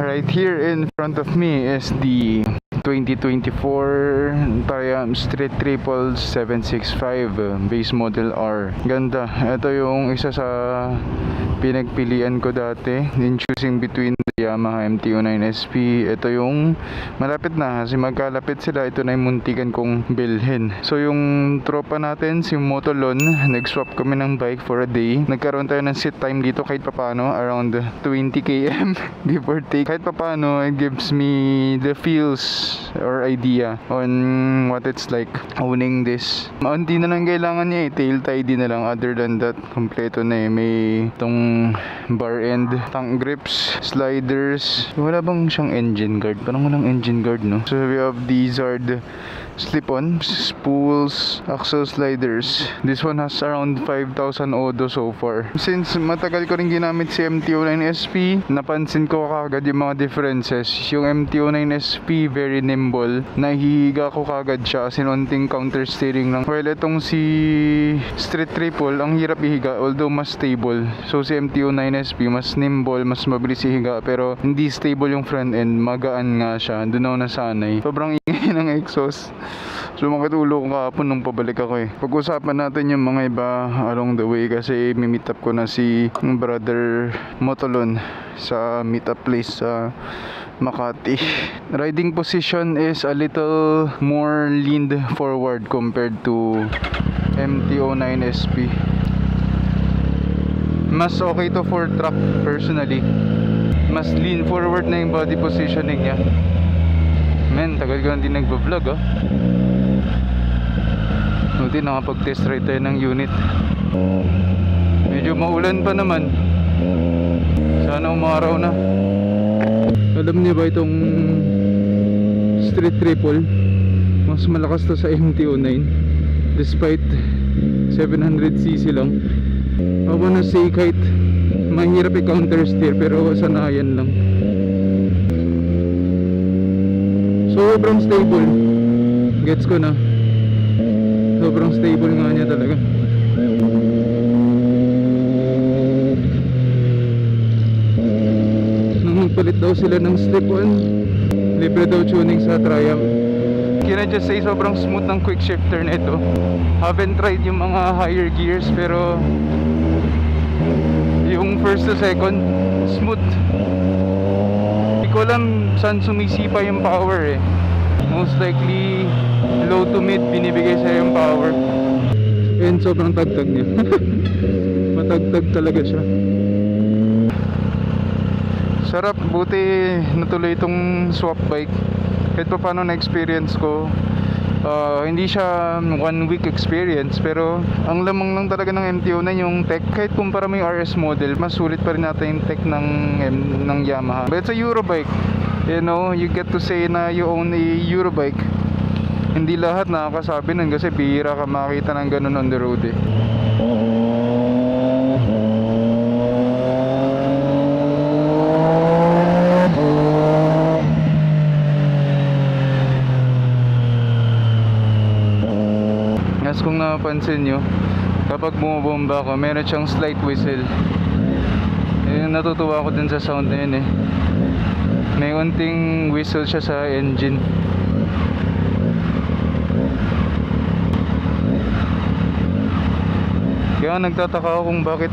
right here in front of me is the 2024 Triumph Street Triple 765 base model R. Ganda. Ito yung isa sa pinagpilian ko dati in choosing between the Yamaha MT-09 SP. Ito yung malapit na kasi magkalapit sila. Ito na yung muntikan kong bilhin. So yung tropa natin si Motolon, nag-swap kami ng bike for a day. Nagkaroon tayo ng sit time dito kahit papano, around 20 km give or take. Kahit papano, it gives me the feels or idea on what it's like owning this. Hindi na lang kailangan niya tail tie din na lang. Other than that, kompleto na may itong bar end, tank grips, sliders. Wala bang siyang engine guard? Parang walang engine guard, no? So we have these are the slip-on, spools, axle sliders. This one has around 5,000 odo so far. Since matagal ko rin ginamit si MT-09 SP, napansin ko kagad yung mga differences. Yung MT-09 SP, very nimble. Nahihiga ko kagad siya as in onting counter steering lang. While itong si Street Triple, ang hirap ihiga although mas stable. So si MT-09 SP, mas nimble, mas mabilis ihiga pero hindi stable yung front end. Magaan nga siya. Doon ako nasanay. Sobrang ingay ng exhaust. Sumakit ulo ko kahapon nung pabalik ako Pag-usapan natin yung mga iba along the way kasi meet up ko na si brother Motolon sa meet up place sa Makati. Riding position is a little more leaned forward compared to MT-09 SP. Mas okay to for truck personally. Mas lean forward na yung body positioning niya. Men, tagal ko hindi nagbablog Buti nakapag-test ride tayo ng unit. Medyo maulan pa naman. Sana umaraw na. Alam niyo ba itong Street Triple, mas malakas to sa MT-09 despite 700cc lang. I wanna say kahit mahirap i-counter steer pero sanayan lang. Sobrang stable. Gets ko na. Sobrang stable nga niya talaga. Nung magpalit daw sila ng slip-on, libre daw tuning sa Triumph. Can I just say sobrang smooth ng quick shifter na ito. Haven't tried yung mga higher gears pero yung first to second, smooth. Hindi ko alam saan sumisipa yung power Most likely low to mid binibigay sa yung power. And sobrang tagtag niya. Matagtag talaga siya. Sarap, buti natuloy itong swap bike. Kahit pa paano na experience ko, hindi siya 1 week experience pero ang lamang lang talaga ng MT-09 yung tech. Kahit kumpara mo yung RS model, mas sulit pa rin natin yung tech ng Yamaha. But it's a Eurobike, you know, you get to say na you own a Eurobike. Hindi lahat nakakasabi nun kasi bihira ka makita ng ganun on the road As kung napansin nyo, kapag bumabomba ako, meron siyang slight whistle. Natutuwa ako dun sa sound na yun May unting whistle siya sa engine. Kaya nagtataka ako kung bakit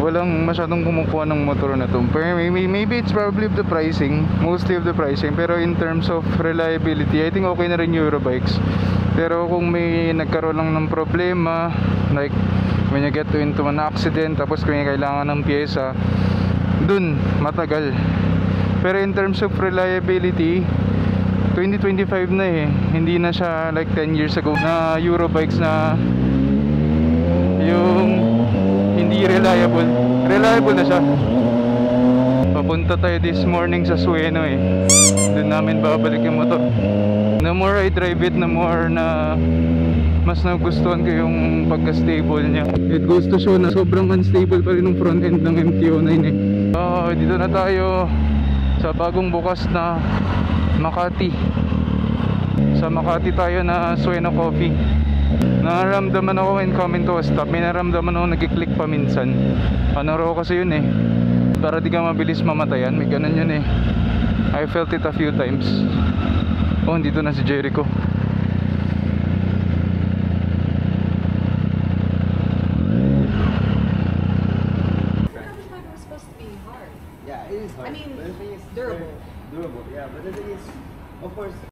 walang masyadong kumukuha ng motor na to. Maybe it's probably the pricing, mostly of the pricing. Pero in terms of reliability, I think okay na rin Eurobikes. Pero kung may nagkaroon lang ng problema, like when you get into an accident, tapos kung kailangan ng pyesa, dun matagal. Pero in terms of reliability, 2025 na hindi na siya like 10 years ago na Eurobikes na yung hindi reliable na siya. Papunta tayo this morning sa Sueno doon namin babalik yung motor. The more I drive it, the more na mas nagustuhan ko yung pagka-stable niya. It goes to show na sobrang unstable pa rin yung front end ng MT-09 dito na tayo sa bagong bukas na Makati. Sa Makati tayo na Sueno Coffee. Nararamdaman ako when coming to a stop. May nararamdaman ako nagkiklik pa minsan. Ano raw kasi yun para di ka mabilis mamatayan. May ganun yun eh. I felt it a few times. Oh, dito na si Jericho. Yeah, it is hard. I mean, but the thing is, durable. Durable, yeah. But the thing is, of course,